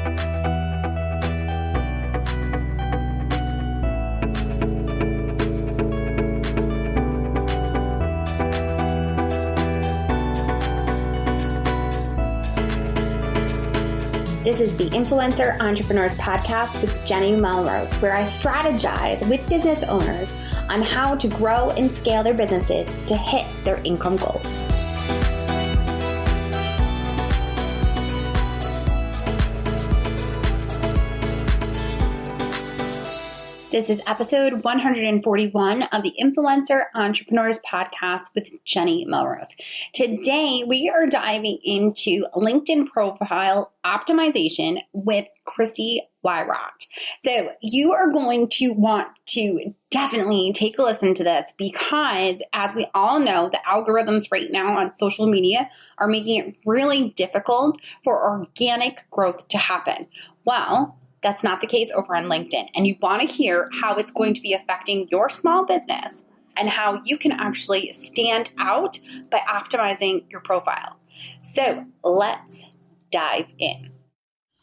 This is the Influencer Entrepreneurs Podcast with Jenny Melrose, where I strategize with business owners on how to grow and scale their businesses to hit their income goals. This is episode 141 of the Influencer Entrepreneurs Podcast with Jenny Melrose. Today, we are diving into LinkedIn profile optimization with Chrissie Wywrot. So you are going to want to definitely take a listen to this because, as we all know, the algorithms right now on social media are making it really difficult for organic growth to happen. Well, that's not the case over on LinkedIn. And you want to hear how it's going to be affecting your small business and how you can actually stand out by optimizing your profile. So let's dive in.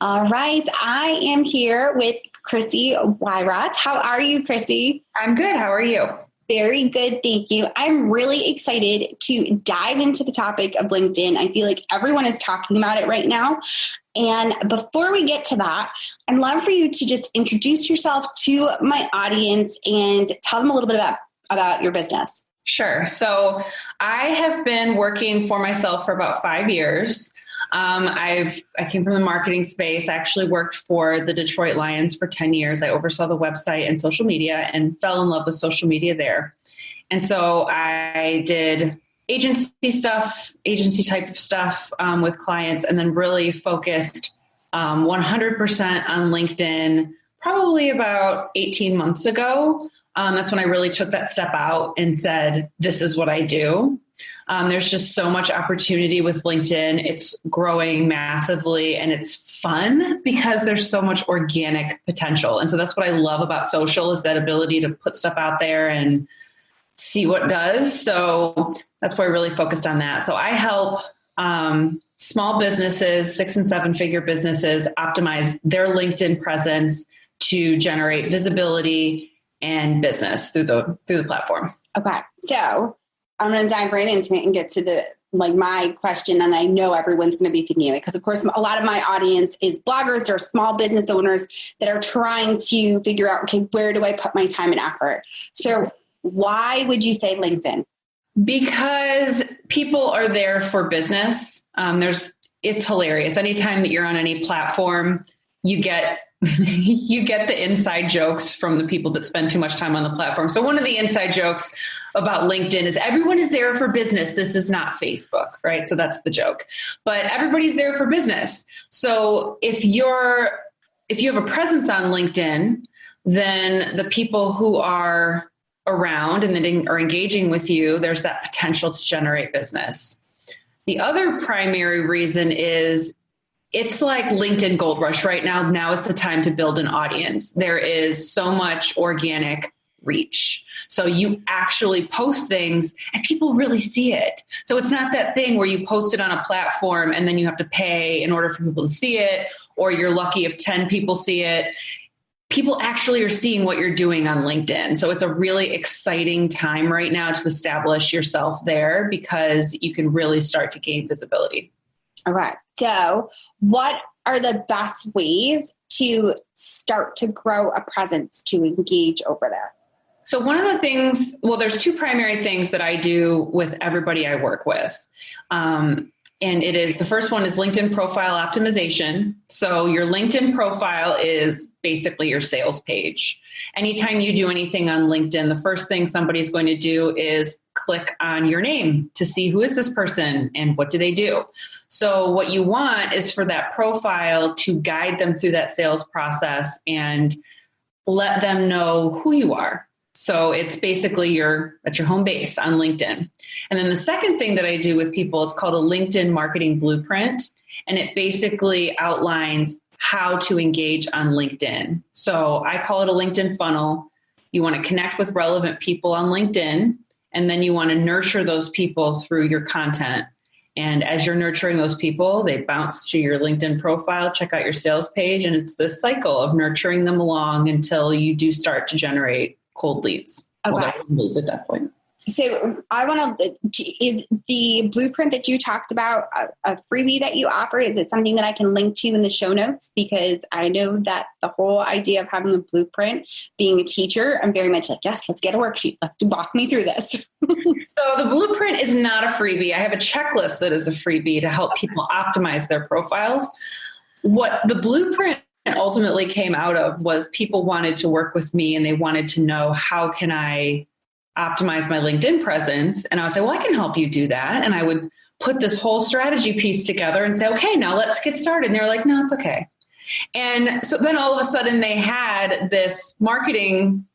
All right. I am here with Chrissie Wywrot. How are you, Chrissie? I'm good. How are you? Very good. Thank you. I'm really excited to dive into the topic of LinkedIn. I feel like everyone is talking about it right now. And before we get to that, I'd love for you to just introduce yourself to my audience and tell them a little bit about your business. Sure. So I have been working for myself for about 5 years. I came from the marketing space. I actually worked for the Detroit Lions for 10 years. I oversaw the website and social media and fell in love with social media there. And so I did agency type of stuff with clients, and then really focused 100% on LinkedIn probably about 18 months ago. That's when I really took that step out and said, this is what I do. There's just so much opportunity with LinkedIn. It's growing massively and it's fun because there's so much organic potential. And so that's what I love about social, is that ability to put stuff out there and see what does. So that's why I really focused on that. So I help small businesses, 6 and 7 figure businesses, optimize their LinkedIn presence to generate visibility and business through the platform. Okay. So I'm going to dive right into it and get to my question. And I know everyone's going to be thinking of it because, of course, a lot of my audience is bloggers or small business owners that are trying to figure out, okay, where do I put my time and effort? So why would you say LinkedIn? Because people are there for business. It's hilarious. Anytime that you're on any platform, you get the inside jokes from the people that spend too much time on the platform. So one of the inside jokes about LinkedIn is everyone is there for business. This is not Facebook, right? So that's the joke. But everybody's there for business. So if you have a presence on LinkedIn, then the people who are around and that are engaging with you, there's that potential to generate business. The other primary reason is it's like LinkedIn Gold Rush right now. Now is the time to build an audience. There is so much organic reach. So you actually post things and people really see it. So it's not that thing where you post it on a platform and then you have to pay in order for people to see it, or you're lucky if 10 people see it. People actually are seeing what you're doing on LinkedIn. So it's a really exciting time right now to establish yourself there because you can really start to gain visibility. All right. So what are the best ways to start to grow a presence to engage over there? So one of the things, there's 2 primary things that I do with everybody I work with. And the first one is LinkedIn profile optimization. So your LinkedIn profile is basically your sales page. Anytime you do anything on LinkedIn, the first thing somebody's going to do is click on your name to see who is this person and what do they do. So what you want is for that profile to guide them through that sales process and let them know who you are. So it's basically at your home base on LinkedIn. And then the second thing that I do with people is called a LinkedIn marketing blueprint. And it basically outlines how to engage on LinkedIn. So I call it a LinkedIn funnel. You want to connect with relevant people on LinkedIn, and then you want to nurture those people through your content. And as you're nurturing those people, they bounce to your LinkedIn profile, check out your sales page. And it's this cycle of nurturing them along until you do start to generate cold leads. Okay. Well, that's leads at that point. So I want to, is the blueprint that you talked about a freebie that you offer? Is it something that I can link to in the show notes? Because I know that the whole idea of having a blueprint, being a teacher, I'm very much like, yes, let's get a worksheet. Let's walk me through this. So the blueprint is not a freebie. I have a checklist that is a freebie to help people optimize their profiles. What the blueprint ultimately came out of was people wanted to work with me and they wanted to know, how can I optimize my LinkedIn presence? And I would say, well, I can help you do that. And I would put this whole strategy piece together and say, okay, now let's get started. And they're like, no, it's okay. And so then all of a sudden they had this marketing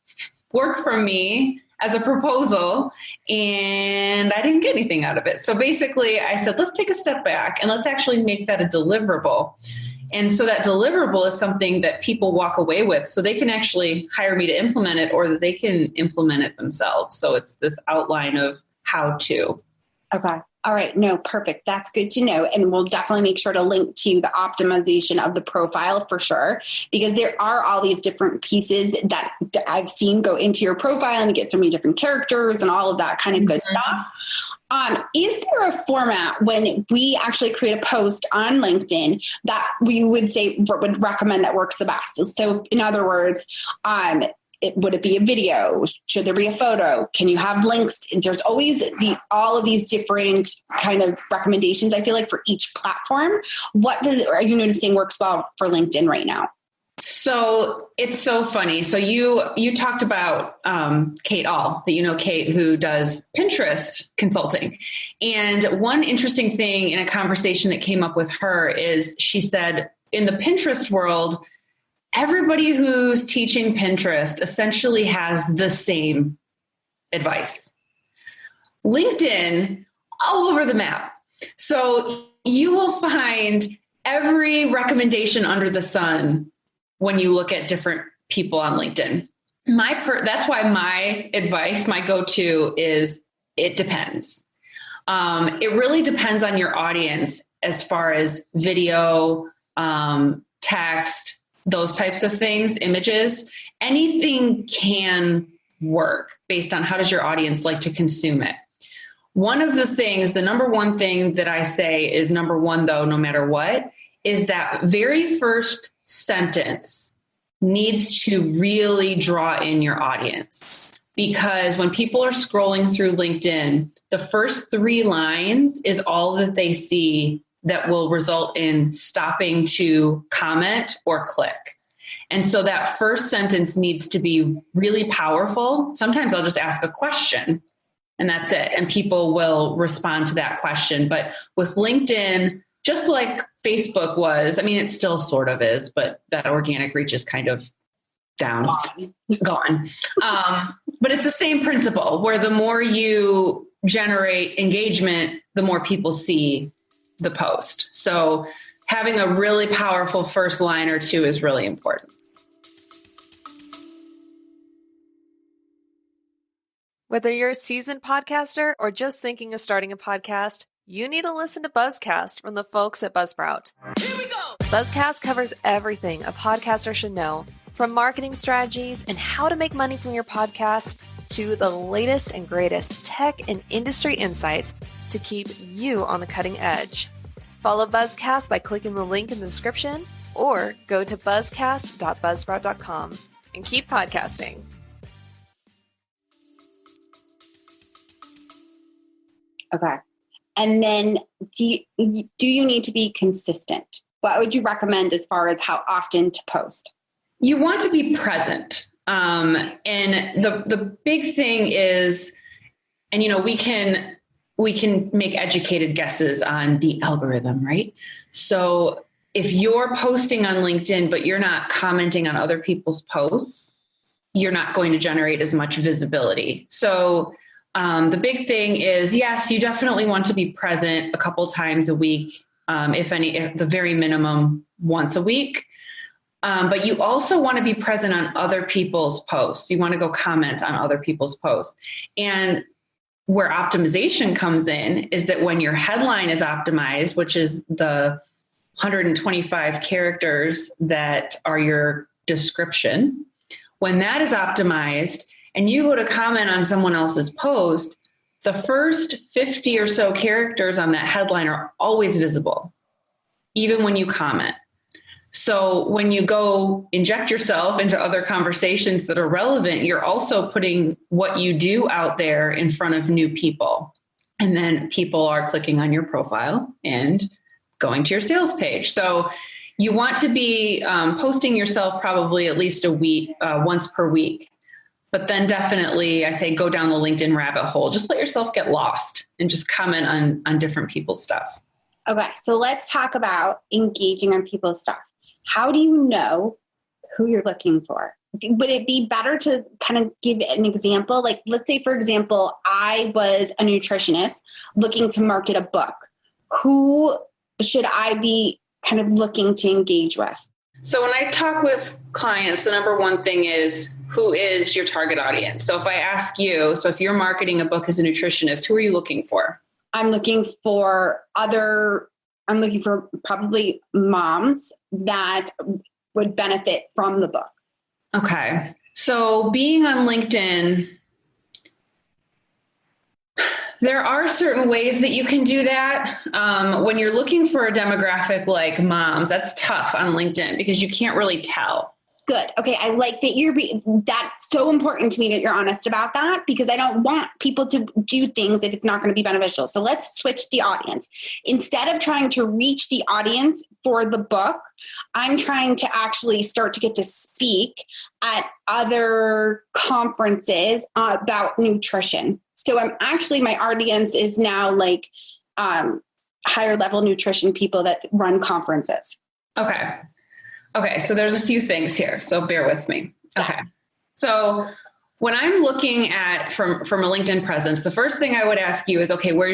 work from me as a proposal, and I didn't get anything out of it. So basically I said, let's take a step back and let's actually make that a deliverable. And so that deliverable is something that people walk away with, so they can actually hire me to implement it, or that they can implement it themselves. So it's this outline of how to. Okay. All right. No, perfect. That's good to know. And we'll definitely make sure to link to the optimization of the profile for sure, because there are all these different pieces that I've seen go into your profile and get so many different characters and all of that kind of good stuff. Is there a format when we actually create a post on LinkedIn that we would say would recommend that works the best? So in other words, would it be a video? Should there be a photo? Can you have links? There's always all of these different kind of recommendations, I feel like, for each platform. Are you noticing works well for LinkedIn right now? So it's so funny. So you talked about Kate All, that you know Kate, who does Pinterest consulting. And one interesting thing in a conversation that came up with her is she said, in the Pinterest world, everybody who's teaching Pinterest essentially has the same advice. LinkedIn, all over the map. So you will find every recommendation under the sun when you look at different people on LinkedIn. That's why my advice, my go-to is, it depends. It really depends on your audience as far as video, text, those types of things, images. Anything can work based on how does your audience like to consume it. One of the things, the number one thing that I say is number one, though, no matter what, is that very first sentence needs to really draw in your audience. Because when people are scrolling through LinkedIn, the first 3 lines is all that they see that will result in stopping to comment or click. And so that first sentence needs to be really powerful. Sometimes I'll just ask a question and that's it. And people will respond to that question. But with LinkedIn, just like Facebook was, I mean, it still sort of is, but that organic reach is kind of gone. But it's the same principle, where the more you generate engagement, the more people see the post. So having a really powerful first line or 2 is really important. Whether you're a seasoned podcaster or just thinking of starting a podcast, you need to listen to Buzzcast from the folks at Buzzsprout. Here we go! Buzzcast covers everything a podcaster should know, from marketing strategies and how to make money from your podcast to the latest and greatest tech and industry insights to keep you on the cutting edge. Follow Buzzcast by clicking the link in the description or go to buzzcast.buzzsprout.com and keep podcasting. Okay. And then do you need to be consistent? What would you recommend as far as how often to post? You want to be present. And the big thing is, and we can make educated guesses on the algorithm, right? So if you're posting on LinkedIn, but you're not commenting on other people's posts, you're not going to generate as much visibility. So the big thing is, yes, you definitely want to be present a couple times a week, if the very minimum once a week. But you also want to be present on other people's posts. You want to go comment on other people's posts. And where optimization comes in is that when your headline is optimized, which is the 125 characters that are your description, when that is optimized and you go to comment on someone else's post, the first 50 or so characters on that headline are always visible, even when you comment. So when you go inject yourself into other conversations that are relevant, you're also putting what you do out there in front of new people. And then people are clicking on your profile and going to your sales page. So you want to be posting yourself probably at least a week, once per week. But then definitely I say go down the LinkedIn rabbit hole. Just let yourself get lost and just comment on different people's stuff. Okay, so let's talk about engaging on people's stuff. How do you know who you're looking for? Would it be better to kind of give an example? Like, let's say, for example, I was a nutritionist looking to market a book. Who should I be kind of looking to engage with? So when I talk with clients, the number one thing is, who is your target audience? So if I ask you, so if you're marketing a book as a nutritionist, who are you looking for? I'm looking for probably moms that would benefit from the book. Okay. So being on LinkedIn, there are certain ways that you can do that. When you're looking for a demographic like moms, that's tough on LinkedIn because you can't really tell. Good. Okay. I like that that's so important to me that you're honest about that, because I don't want people to do things if it's not going to be beneficial. So let's switch the audience. Instead of trying to reach the audience for the book, I'm trying to actually start to get to speak at other conferences about nutrition. So my audience is now like higher level nutrition people that run conferences. Okay, so there's a few things here, so bear with me. Okay, Yes. So when I'm looking at from a LinkedIn presence, the first thing I would ask you is, okay, where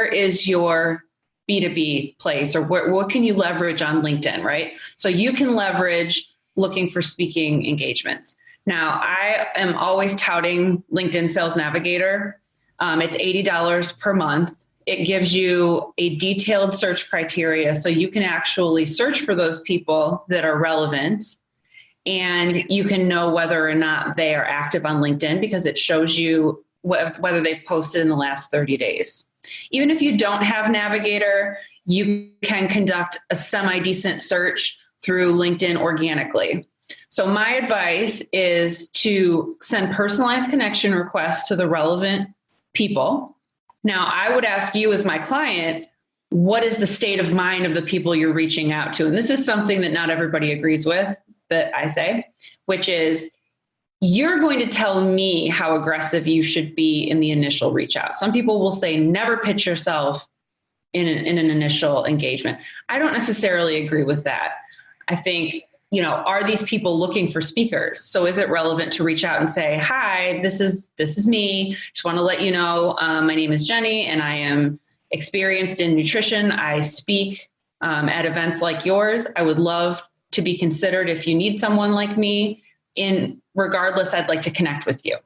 is your B2B place, or what can you leverage on LinkedIn, right? So you can leverage looking for speaking engagements. Now, I am always touting LinkedIn Sales Navigator. It's $80 per month. It gives you a detailed search criteria, so you can actually search for those people that are relevant, and you can know whether or not they are active on LinkedIn because it shows you whether they've posted in the last 30 days. Even if you don't have Navigator, you can conduct a semi-decent search through LinkedIn organically. So my advice is to send personalized connection requests to the relevant people. Now, I would ask you as my client, what is the state of mind of the people you're reaching out to? And this is something that not everybody agrees with, that I say, which is you're going to tell me how aggressive you should be in the initial reach out. Some people will say, never pitch yourself in an initial engagement. I don't necessarily agree with that. I think, are these people looking for speakers? So is it relevant to reach out and say, hi, this is me. Just want to let you know, my name is Jenny and I am experienced in nutrition. I speak at events like yours. I would love to be considered if you need someone like me. Regardless, I'd like to connect with you.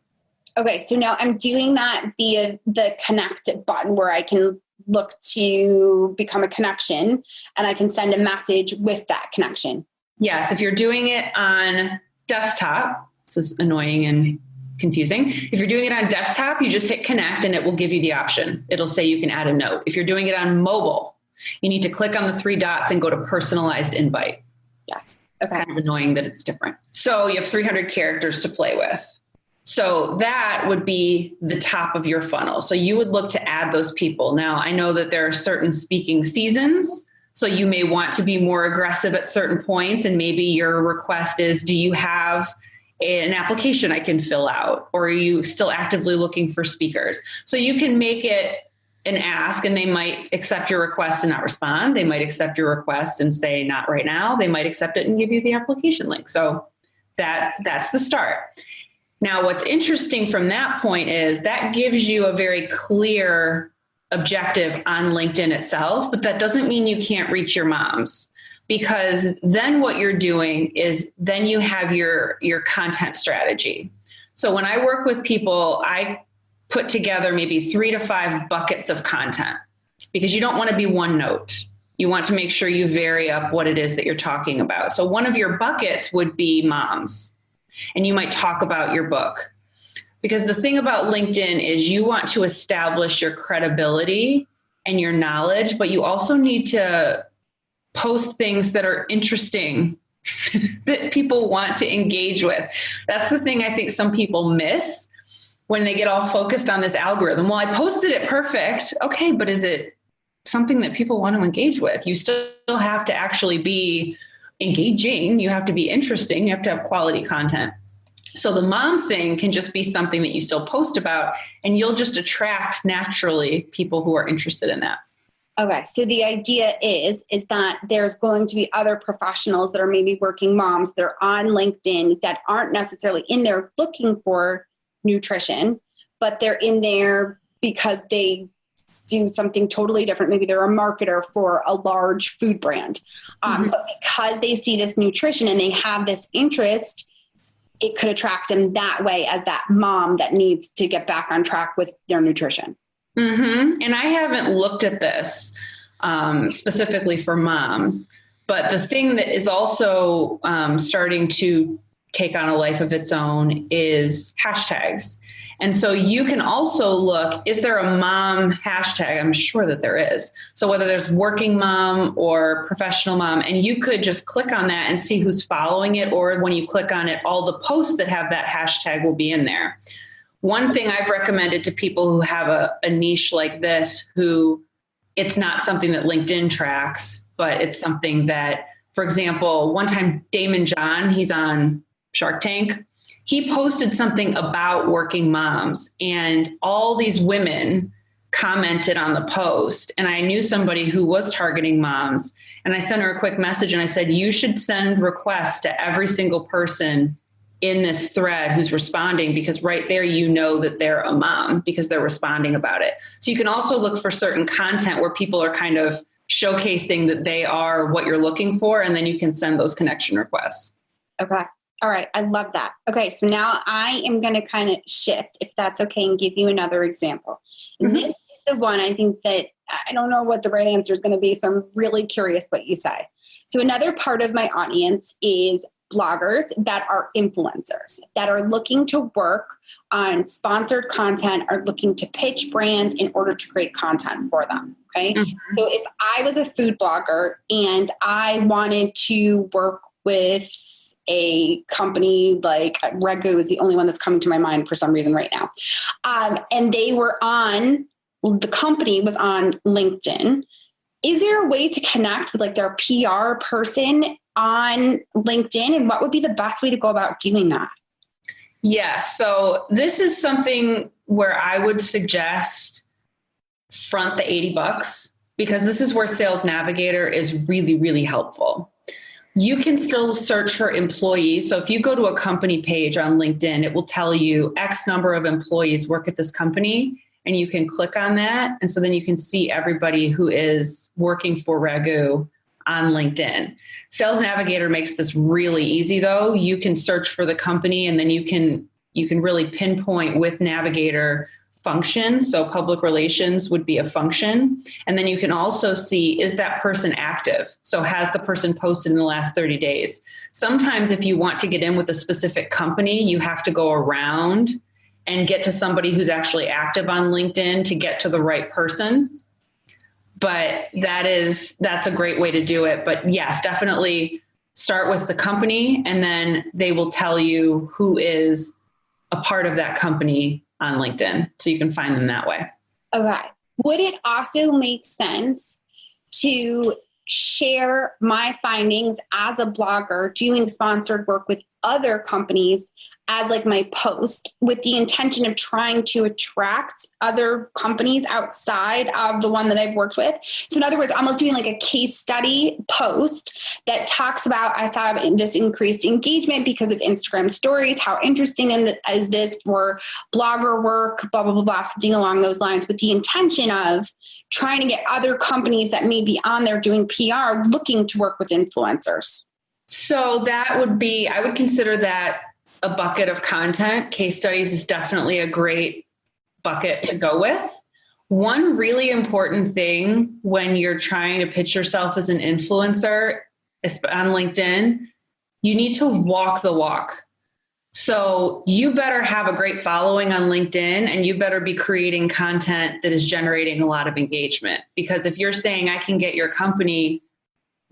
Okay. So now I'm doing that via the connect button where I can look to become a connection and I can send a message with that connection. Yes, if you're doing it on desktop, this is annoying and confusing. If you're doing it on desktop, you just hit connect and it will give you the option. It'll say you can add a note. If you're doing it on mobile, you need to click on the 3 dots and go to personalized invite. Yes. Okay. It's kind of annoying that it's different. So you have 300 characters to play with. So that would be the top of your funnel. So you would look to add those people. Now, I know that there are certain speaking seasons, so you may want to be more aggressive at certain points. And maybe your request is, do you have an application I can fill out? Or are you still actively looking for speakers? So you can make it an ask and they might accept your request and not respond. They might accept your request and say, not right now. They might accept it and give you the application link. So that's the start. Now, what's interesting from that point is that gives you a very clear objective on LinkedIn itself, but that doesn't mean you can't reach your moms, because then what you're doing is then you have your content strategy. So when I work with people, I put together maybe 3 to 5 buckets of content, because you don't want to be one note. You want to make sure you vary up what it is that you're talking about. So one of your buckets would be moms, and you might talk about your book. Because the thing about LinkedIn is you want to establish your credibility and your knowledge, but you also need to post things that are interesting that people want to engage with. That's the thing I think some people miss when they get all focused on this algorithm. Well, I posted it perfect. Okay, but is it something that people want to engage with? You still have to actually be engaging. You have to be interesting. You have to have quality content. So the mom thing can just be something that you still post about, and you'll just attract naturally people who are interested in that. Okay. So the idea is that there's going to be other professionals that are maybe working moms that are on LinkedIn that aren't necessarily in there looking for nutrition, but they're in there because they do something totally different. Maybe they're a marketer for a large food brand. But because they see this nutrition and they have this interest, it could attract them that way as that mom that needs to get back on track with their nutrition. And I haven't looked at this specifically for moms, but the thing that is also starting to take on a life of its own is hashtags. And so you can also look, is there a mom hashtag? I'm sure that there is. So whether there's working mom or professional mom, and you could just click on that and see who's following it. Or when you click on it, all the posts that have that hashtag will be in there. One thing I've recommended to people who have a niche like this, who it's not something that LinkedIn tracks, but it's something that, for example, one time Damon John, he's on Shark Tank, he posted something about working moms, and all these women commented on the post. And I knew somebody who was targeting moms, and I sent her a quick message and I said, you should send requests to every single person in this thread who's responding, because right there, you know that they're a mom because they're responding about it. So you can also look for certain content where people are kind of showcasing that they are what you're looking for, and then you can send those connection requests. Okay. All right. I love that. Okay. So now I am going to kind of shift, if that's okay, and give you another example. And this is the one I think that I don't know what the right answer is going to be. So I'm really curious what you say. So another part of my audience is bloggers that are influencers that are looking to work on sponsored content, are looking to pitch brands in order to create content for them. Okay. So if I was a food blogger and I wanted to work with a company like Ragu is the only one that's coming to my mind for some reason right now. And the company was on LinkedIn. Is there a way to connect with like their PR person on LinkedIn? And what would be the best way to go about doing that? Yeah. So this is something where I would suggest front the $80, because this is where Sales Navigator is really, really helpful. You can still search for employees. So if you go to a company page on LinkedIn, it will tell you X number of employees work at this company, and you can click on that. And so then you can see everybody who is working for Ragu on LinkedIn. Sales Navigator makes this really easy though. You can search for the company, and then you can really pinpoint with Navigator function. So public relations would be a function. And then you can also see, is that person active? So has the person posted in the last 30 days? Sometimes if you want to get in with a specific company, you have to go around and get to somebody who's actually active on LinkedIn to get to the right person. But that's a great way to do it. But yes, definitely start with the company, and then they will tell you who is a part of that company on LinkedIn, so you can find them that way. Okay. Would it also make sense to share my findings as a blogger doing sponsored work with other companies as like my post, with the intention of trying to attract other companies outside of the one that I've worked with? So in other words, almost doing like a case study post that talks about, I saw this increased engagement because of Instagram stories. How interesting is this for blogger work, blah, blah, blah, blah, something along those lines, with the intention of trying to get other companies that may be on there doing PR looking to work with influencers. So that would be, I would consider that a bucket of content. Case studies is definitely a great bucket to go with. One really important thing when you're trying to pitch yourself as an influencer on LinkedIn, you need to walk the walk. So you better have a great following on LinkedIn, and you better be creating content that is generating a lot of engagement. Because if you're saying I can get your company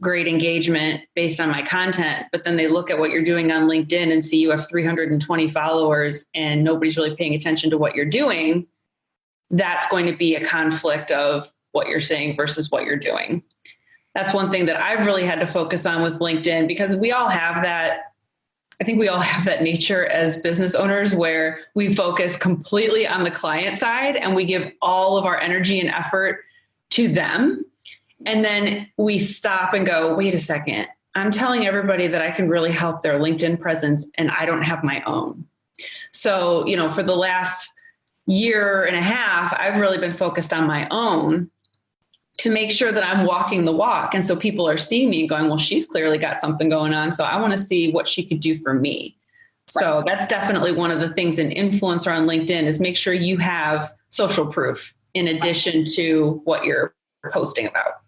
great engagement based on my content, but then they look at what you're doing on LinkedIn and see you have 320 followers and nobody's really paying attention to what you're doing, that's going to be a conflict of what you're saying versus what you're doing. That's one thing that I've really had to focus on with LinkedIn, because we all have that. I think we all have that nature as business owners where we focus completely on the client side and we give all of our energy and effort to them. And then we stop and go, wait a second, I'm telling everybody that I can really help their LinkedIn presence and I don't have my own. So, for the last year and a half, I've really been focused on my own to make sure that I'm walking the walk. And so people are seeing me and going, well, she's clearly got something going on. So I want to see what she could do for me. Right. So that's definitely one of the things an influencer on LinkedIn is make sure you have social proof in addition to what you're posting about.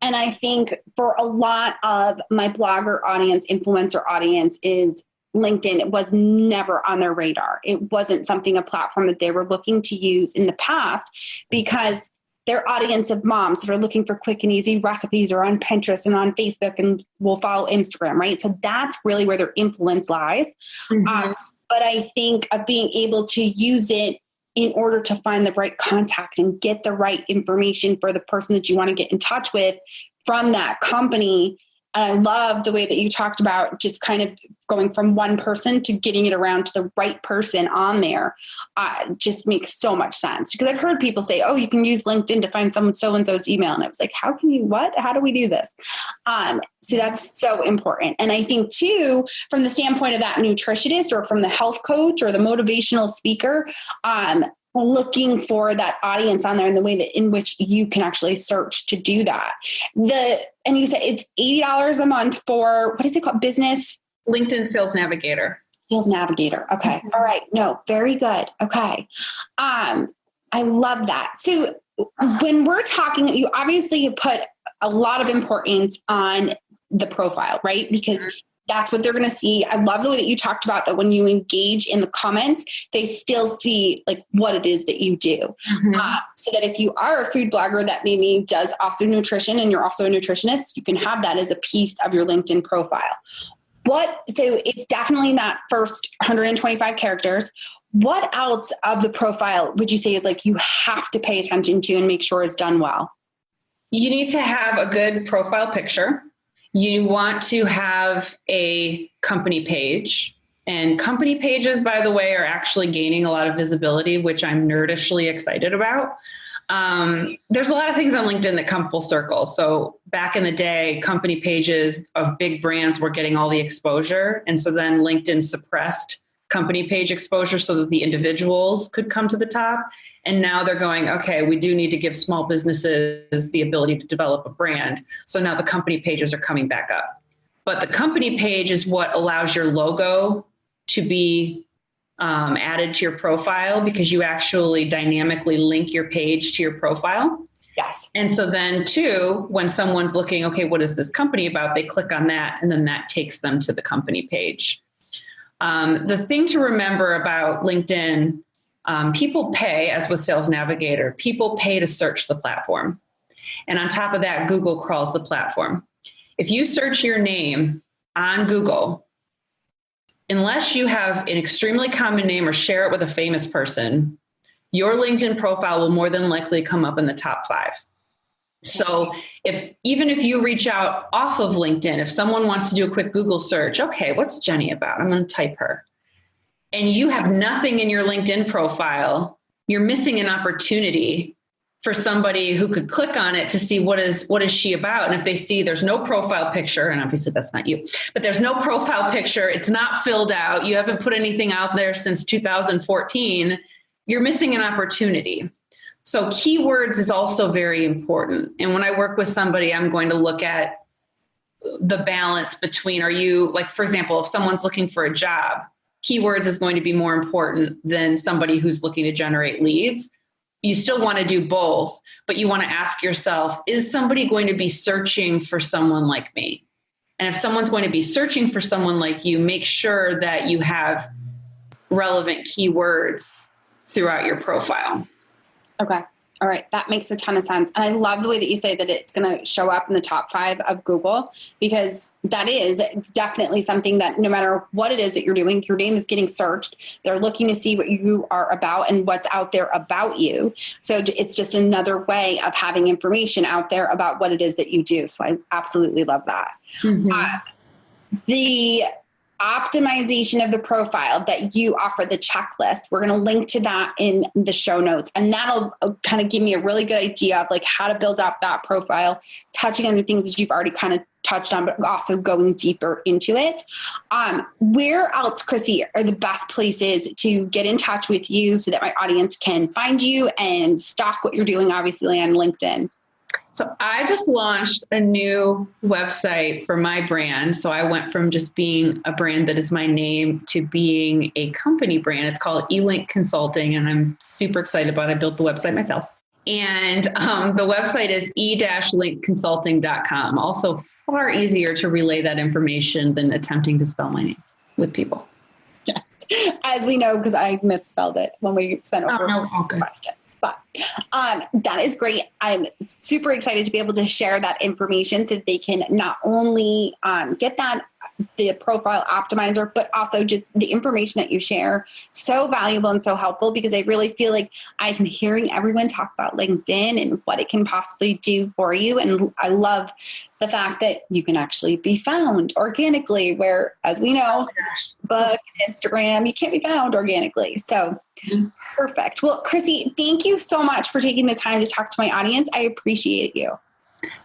And I think for a lot of my blogger audience, influencer audience is LinkedIn was never on their radar. It wasn't a platform that they were looking to use in the past because their audience of moms that are looking for quick and easy recipes are on Pinterest and on Facebook and will follow Instagram, right? So that's really where their influence lies. Mm-hmm. But I think of being able to use it in order to find the right contact and get the right information for the person that you want to get in touch with from that company. And I love the way that you talked about just kind of going from one person to getting it around to the right person on there. Just makes so much sense, because I've heard people say, oh, you can use LinkedIn to find someone so-and-so's email. And I was like, how do we do this? So that's so important. And I think too, from the standpoint of that nutritionist or from the health coach or the motivational speaker, looking for that audience on there and the way that in which you can actually search to do that. And you said it's $80 a month for, what is it called? Business? LinkedIn Sales Navigator. Sales Navigator. Okay. Mm-hmm. All right. No, very good. Okay. I love that. So when we're talking, you obviously put a lot of importance on the profile, right? Because that's what they're going to see. I love the way that you talked about that when you engage in the comments, they still see like what it is that you do. Mm-hmm. So that if you are a food blogger that maybe does also nutrition and you're also a nutritionist, you can have that as a piece of your LinkedIn profile. So it's definitely that first 125 characters. What else of the profile would you say is like you have to pay attention to and make sure is done well? You need to have a good profile picture. You want to have a company page, and company pages, by the way, are actually gaining a lot of visibility, which I'm nerdishly excited about. There's a lot of things on LinkedIn that come full circle. So back in the day, company pages of big brands were getting all the exposure. And so then LinkedIn suppressed company page exposure so that the individuals could come to the top. And now they're going, okay, we do need to give small businesses the ability to develop a brand. So now the company pages are coming back up. But the company page is what allows your logo to be added to your profile, because you actually dynamically link your page to your profile. Yes. And so then too, when someone's looking, okay, what is this company about? They click on that and then that takes them to the company page. The thing to remember about LinkedIn, people pay, as with Sales Navigator, people pay to search the platform. And on top of that, Google crawls the platform. If you search your name on Google, unless you have an extremely common name or share it with a famous person, your LinkedIn profile will more than likely come up in the top 5. So even if you reach out off of LinkedIn, if someone wants to do a quick Google search, okay, what's Jenny about? I'm going to type her. And you have nothing in your LinkedIn profile, you're missing an opportunity for somebody who could click on it to see what is she about. And if they see there's no profile picture, and obviously that's not you, but there's no profile picture, it's not filled out, you haven't put anything out there since 2014, you're missing an opportunity. So keywords is also very important. And when I work with somebody, I'm going to look at the balance between, are you, like, for example, if someone's looking for a job, keywords is going to be more important than somebody who's looking to generate leads. You still want to do both, but you want to ask yourself, is somebody going to be searching for someone like me? And if someone's going to be searching for someone like you, make sure that you have relevant keywords throughout your profile. Okay. All right. That makes a ton of sense. And I love the way that you say that it's going to show up in the top 5 of Google, because that is definitely something that no matter what it is that you're doing, your name is getting searched. They're looking to see what you are about and what's out there about you. So it's just another way of having information out there about what it is that you do. So I absolutely love that. Mm-hmm. The optimization of the profile that you offer, the checklist, we're going to link to that in the show notes. And that'll kind of give me a really good idea of like how to build up that profile, touching on the things that you've already kind of touched on, but also going deeper into it. Where else, Chrissie, are the best places to get in touch with you so that my audience can find you and stalk what you're doing, obviously, on LinkedIn? So I just launched a new website for my brand. So I went from just being a brand that is my name to being a company brand. It's called eLink Consulting, and I'm super excited about it. I built the website myself. And the website is e-linkconsulting.com. Also far easier to relay that information than attempting to spell my name with people. Yes, as we know, because I misspelled it when we sent over questions. But that is great. I'm super excited to be able to share that information so that they can not only get the profile optimizer, but also just the information that you share. So valuable and so helpful, because I really feel like I'm hearing everyone talk about LinkedIn and what it can possibly do for you. And I love the fact that you can actually be found organically, where, as we know, Facebook, Instagram, you can't be found organically. So perfect. Well, Chrissie, thank you so much for taking the time to talk to my audience. I appreciate you.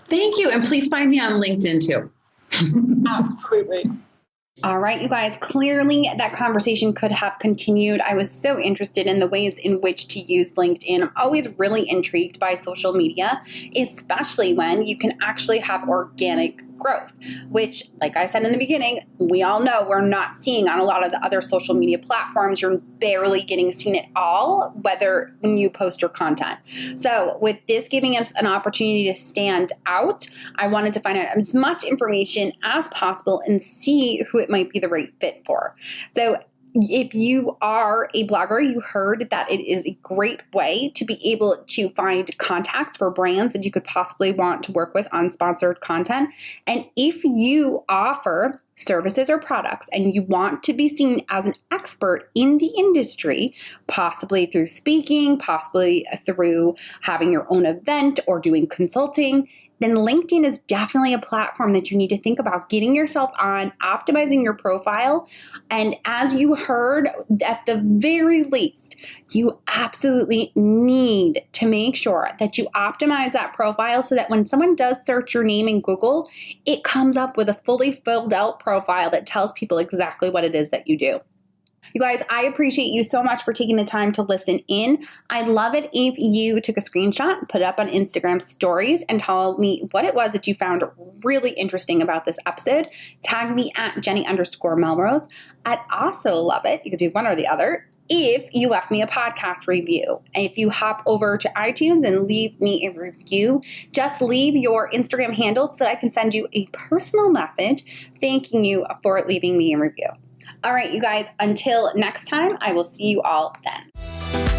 Thank you. And please find me on LinkedIn too. Absolutely. All right, you guys, clearly that conversation could have continued. I was so interested in the ways in which to use LinkedIn. I'm always really intrigued by social media, especially when you can actually have organic growth, which, like I said in the beginning, we all know we're not seeing on a lot of the other social media platforms. You're barely getting seen at all, whether when you post your content. So with this giving us an opportunity to stand out, I wanted to find out as much information as possible and see who it might be the right fit for. So if you are a blogger, you heard that it is a great way to be able to find contacts for brands that you could possibly want to work with on sponsored content. And if you offer services or products and you want to be seen as an expert in the industry, possibly through speaking, possibly through having your own event or doing consulting, then LinkedIn is definitely a platform that you need to think about getting yourself on, optimizing your profile. And as you heard, at the very least, you absolutely need to make sure that you optimize that profile so that when someone does search your name in Google, it comes up with a fully filled out profile that tells people exactly what it is that you do. You guys, I appreciate you so much for taking the time to listen in. I'd love it if you took a screenshot, put it up on Instagram stories, and tell me what it was that you found really interesting about this episode. Tag me at Jenny_Melrose. I'd also love it, you could do one or the other, if you left me a podcast review. And if you hop over to iTunes and leave me a review, just leave your Instagram handle so that I can send you a personal message thanking you for leaving me a review. All right, you guys, until next time, I will see you all then.